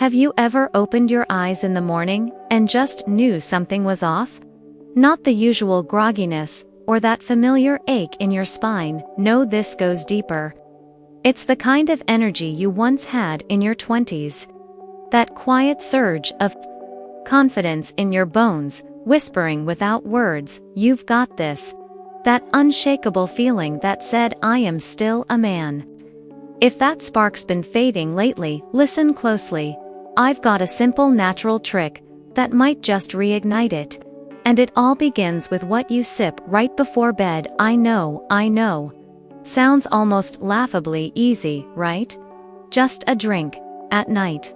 Have you ever opened your eyes in the morning and just knew something was off? Not the usual grogginess or that familiar ache in your spine. No, this goes deeper. It's the kind of energy you once had in your 20s. That quiet surge of confidence in your bones, whispering without words, "You've got this." That unshakable feeling that said, "I am still a man." If that spark's been fading lately, listen closely. I've got a simple natural trick that might just reignite it. And it all begins with what you sip right before bed. I know. Sounds almost laughably easy, right? Just a drink at night.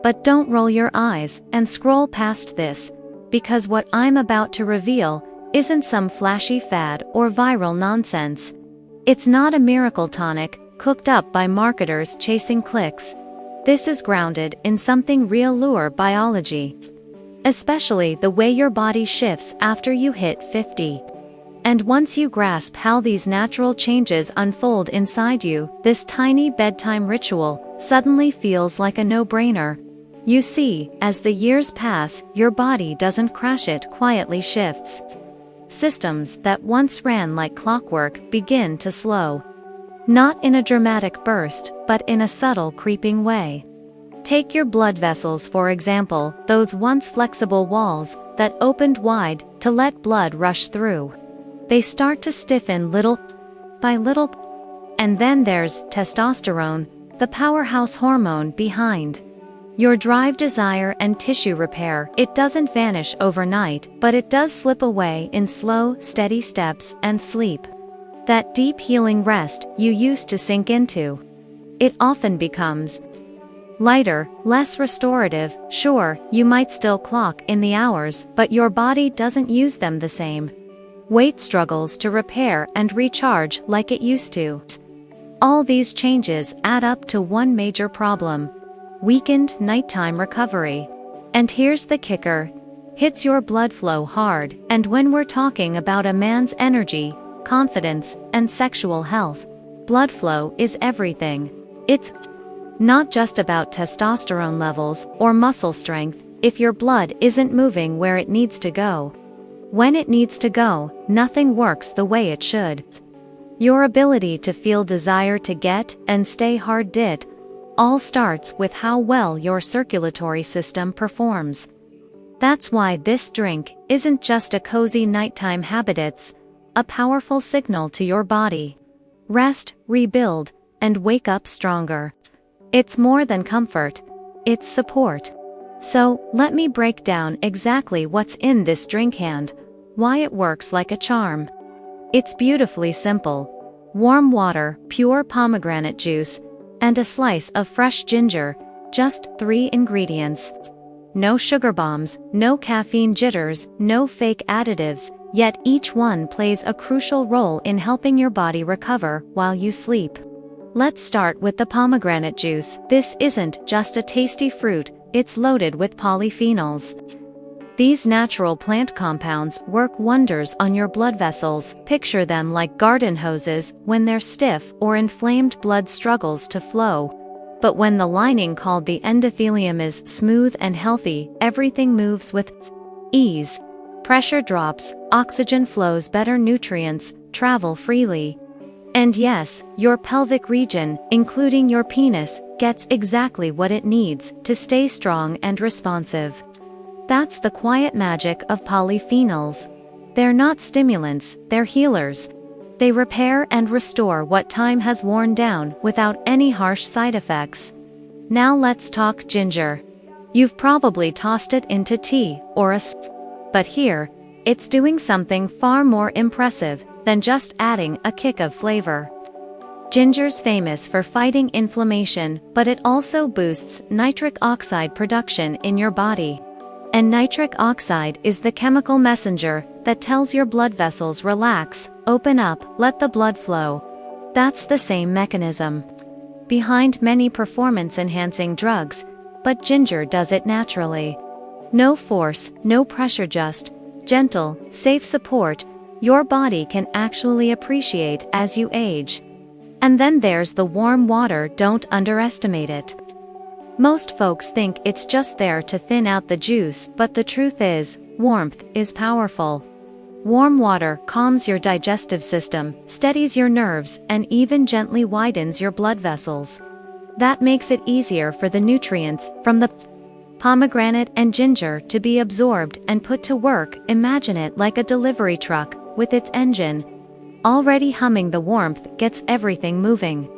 But don't roll your eyes and scroll past this, because what I'm about to reveal isn't some flashy fad or viral nonsense. It's not a miracle tonic cooked up by marketers chasing clicks. This is grounded in something real: lure biology. Especially the way your body shifts after you hit 50. And once you grasp how these natural changes unfold inside you, this tiny bedtime ritual suddenly feels like a no-brainer. You see, as the years pass, your body doesn't crash, it quietly shifts. Systems that once ran like clockwork begin to slow. Not in a dramatic burst, but in a subtle creeping way. Take your blood vessels for example, those once flexible walls that opened wide to let blood rush through. They start to stiffen little by little. And then there's testosterone, the powerhouse hormone behind your drive, desire, and tissue repair. It doesn't vanish overnight, but it does slip away in slow, steady steps, and sleep. That deep healing rest you used to sink into. It often becomes lighter, less restorative. Sure, you might still clock in the hours, but your body doesn't use them the same. Weight struggles to repair and recharge like it used to. All these changes add up to one major problem: weakened nighttime recovery. And here's the kicker: hits your blood flow hard. And when we're talking about a man's energy, confidence, and sexual health, blood flow is everything. It's not just about testosterone levels or muscle strength. If your blood isn't moving where it needs to go, when it needs to go, nothing works the way it should. Your ability to feel desire, to get and stay hard, it all starts with how well your circulatory system performs. That's why this drink isn't just a cozy nighttime habit, it's a powerful signal to your body. Rest, rebuild, and wake up stronger. It's more than comfort, it's support. So, let me break down exactly what's in this drink and why it works like a charm. It's beautifully simple. Warm water, pure pomegranate juice, and a slice of fresh ginger, just 3 ingredients. No sugar bombs, no caffeine jitters, no fake additives, yet each one plays a crucial role in helping your body recover while you sleep. Let's start with the pomegranate juice. This isn't just a tasty fruit, it's loaded with polyphenols. These natural plant compounds work wonders on your blood vessels. Picture them like garden hoses. When they're stiff or inflamed, blood struggles to flow. But when the lining, called the endothelium, is smooth and healthy, everything moves with ease. Pressure drops, oxygen flows better, nutrients travel freely. And yes, your pelvic region, including your penis, gets exactly what it needs to stay strong and responsive. That's the quiet magic of polyphenols. They're not stimulants, they're healers. They repair and restore what time has worn down without any harsh side effects. Now let's talk ginger. You've probably tossed it into tea or a but here, it's doing something far more impressive than just adding a kick of flavor. Ginger's famous for fighting inflammation, but it also boosts nitric oxide production in your body. And nitric oxide is the chemical messenger that tells your blood vessels, relax, open up, let the blood flow. That's the same mechanism behind many performance-enhancing drugs, but ginger does it naturally. No force, no pressure, just gentle, safe support your body can actually appreciate as you age. And then there's the warm water. Don't underestimate it. Most folks think it's just there to thin out the juice, but the truth is, warmth is powerful. Warm water calms your digestive system, steadies your nerves, and even gently widens your blood vessels. That makes it easier for the nutrients from the pomegranate and ginger to be absorbed and put to work. Imagine it like a delivery truck, with its engine already humming. The warmth gets everything moving.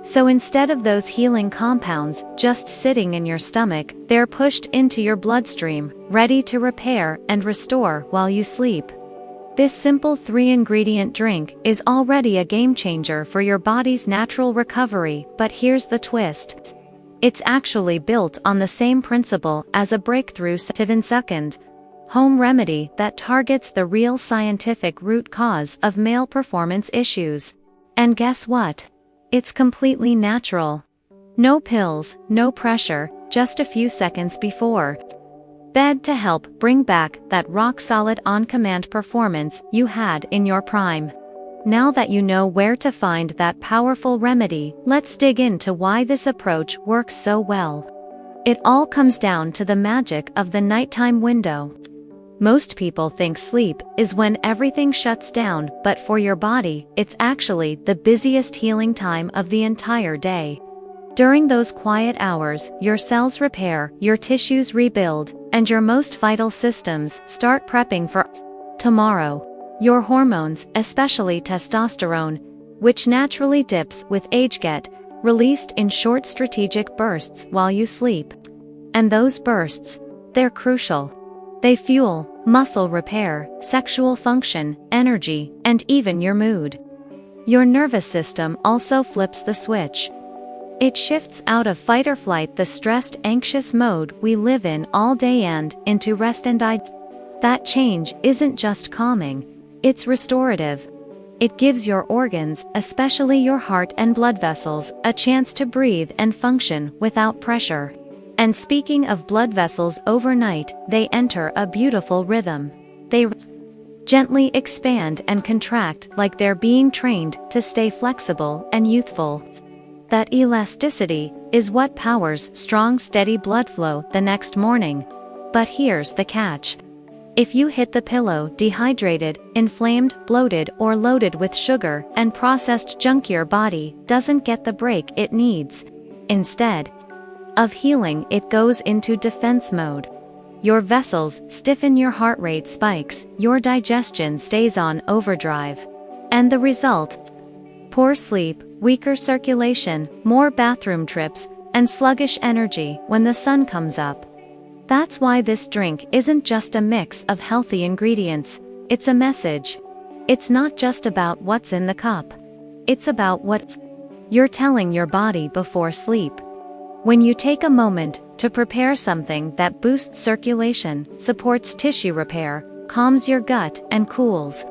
So instead of those healing compounds just sitting in your stomach, they're pushed into your bloodstream, ready to repair and restore while you sleep. This simple 3-ingredient drink is already a game-changer for your body's natural recovery, but here's the twist. It's actually built on the same principle as a breakthrough 7-second home remedy that targets the real scientific root cause of male performance issues. And guess what? It's completely natural. No pills, no pressure, just a few seconds before bed to help bring back that rock-solid on-command performance you had in your prime. Now that you know where to find that powerful remedy, let's dig into why this approach works so well. It all comes down to the magic of the nighttime window. Most people think sleep is when everything shuts down, but for your body, it's actually the busiest healing time of the entire day. During those quiet hours, your cells repair, your tissues rebuild, and your most vital systems start prepping for tomorrow. Your hormones, especially testosterone, which naturally dips with age, get released in short strategic bursts while you sleep. And those bursts, they're crucial. They fuel muscle repair, sexual function, energy, and even your mood. Your nervous system also flips the switch. It shifts out of fight or flight, the stressed, anxious mode we live in all day, and into rest and digest. That change isn't just calming, it's restorative. It gives your organs, especially your heart and blood vessels, a chance to breathe and function without pressure. And speaking of blood vessels, overnight, they enter a beautiful rhythm. They gently expand and contract like they're being trained to stay flexible and youthful. That elasticity is what powers strong, steady blood flow the next morning. But here's the catch. If you hit the pillow dehydrated, inflamed, bloated, or loaded with sugar and processed junk, your body doesn't get the break it needs. Instead of healing, it goes into defense mode. Your vessels stiffen, your heart rate spikes, your digestion stays on overdrive. And the result? Poor sleep, weaker circulation, more bathroom trips, and sluggish energy when the sun comes up. That's why this drink isn't just a mix of healthy ingredients, it's a message. It's not just about what's in the cup. It's about what you're telling your body before sleep. When you take a moment to prepare something that boosts circulation, supports tissue repair, calms your gut, and cools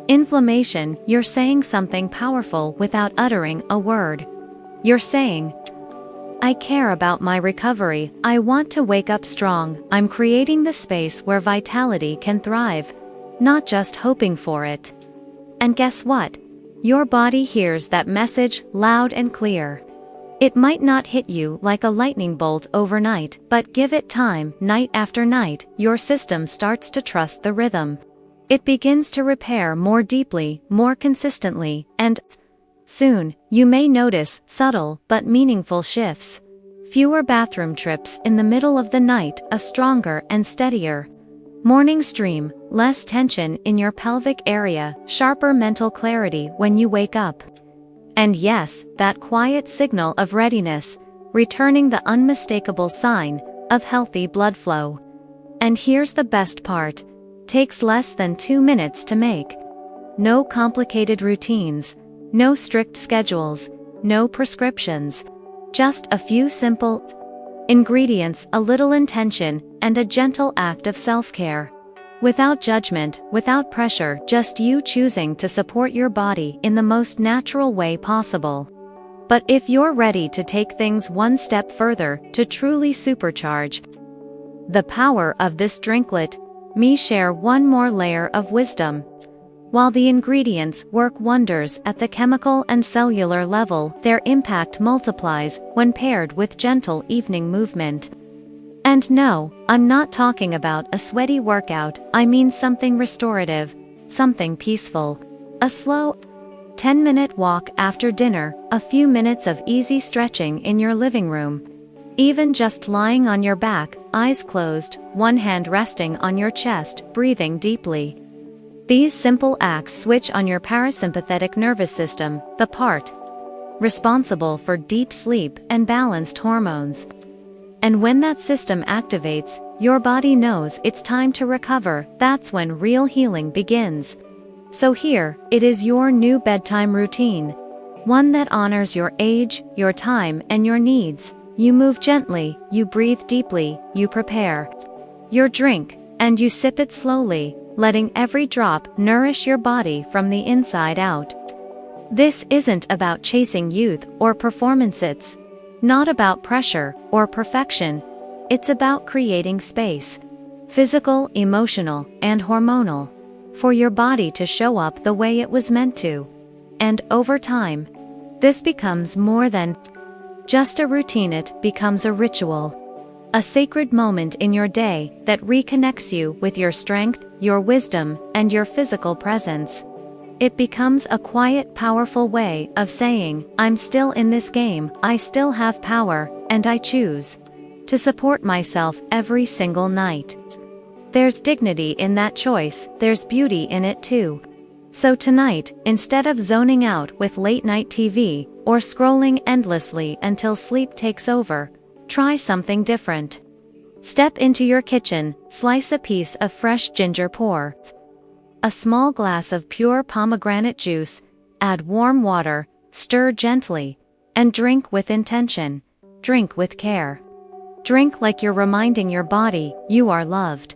inflammation, you're saying something powerful without uttering a word. You're saying, I care about my recovery, I want to wake up strong, I'm creating the space where vitality can thrive, not just hoping for it. And guess what? Your body hears that message loud and clear. It might not hit you like a lightning bolt overnight, but give it time, night after night, your system starts to trust the rhythm. It begins to repair more deeply, more consistently, and soon, you may notice subtle but meaningful shifts. Fewer bathroom trips in the middle of the night, a stronger and steadier morning stream, less tension in your pelvic area, sharper mental clarity when you wake up. And yes, that quiet signal of readiness, returning the unmistakable sign of healthy blood flow. And here's the best part. Takes less than 2 minutes to make. No complicated routines, no strict schedules, no prescriptions. Just a few simple ingredients, a little intention, and a gentle act of self-care. Without judgment, without pressure, just you choosing to support your body in the most natural way possible. But if you're ready to take things one step further, to truly supercharge the power of this drinklet, me share one more layer of wisdom. While the ingredients work wonders at the chemical and cellular level, their impact multiplies when paired with gentle evening movement. And no, I'm not talking about a sweaty workout, I mean something restorative, something peaceful. A slow 10-minute walk after dinner, a few minutes of easy stretching in your living room. Even just lying on your back, eyes closed, one hand resting on your chest, breathing deeply. These simple acts switch on your parasympathetic nervous system, the part responsible for deep sleep and balanced hormones. And when that system activates, your body knows it's time to recover. That's when real healing begins. So here, it is your new bedtime routine. One that honors your age, your time, and your needs. You move gently, you breathe deeply, you prepare your drink, and you sip it slowly, letting every drop nourish your body from the inside out. This isn't about chasing youth or performance, it's not about pressure or perfection. It's about creating space, physical, emotional, and hormonal, for your body to show up the way it was meant to. And over time, this becomes more than just a routine, it becomes a ritual. A sacred moment in your day that reconnects you with your strength, your wisdom, and your physical presence. It becomes a quiet, powerful way of saying, I'm still in this game, I still have power, and I choose to support myself every single night. There's dignity in that choice, there's beauty in it too. So tonight, instead of zoning out with late-night TV, or scrolling endlessly until sleep takes over, try something different. Step into your kitchen, slice a piece of fresh ginger, pour a small glass of pure pomegranate juice, add warm water, stir gently, and drink with intention. Drink with care. Drink like you're reminding your body you are loved.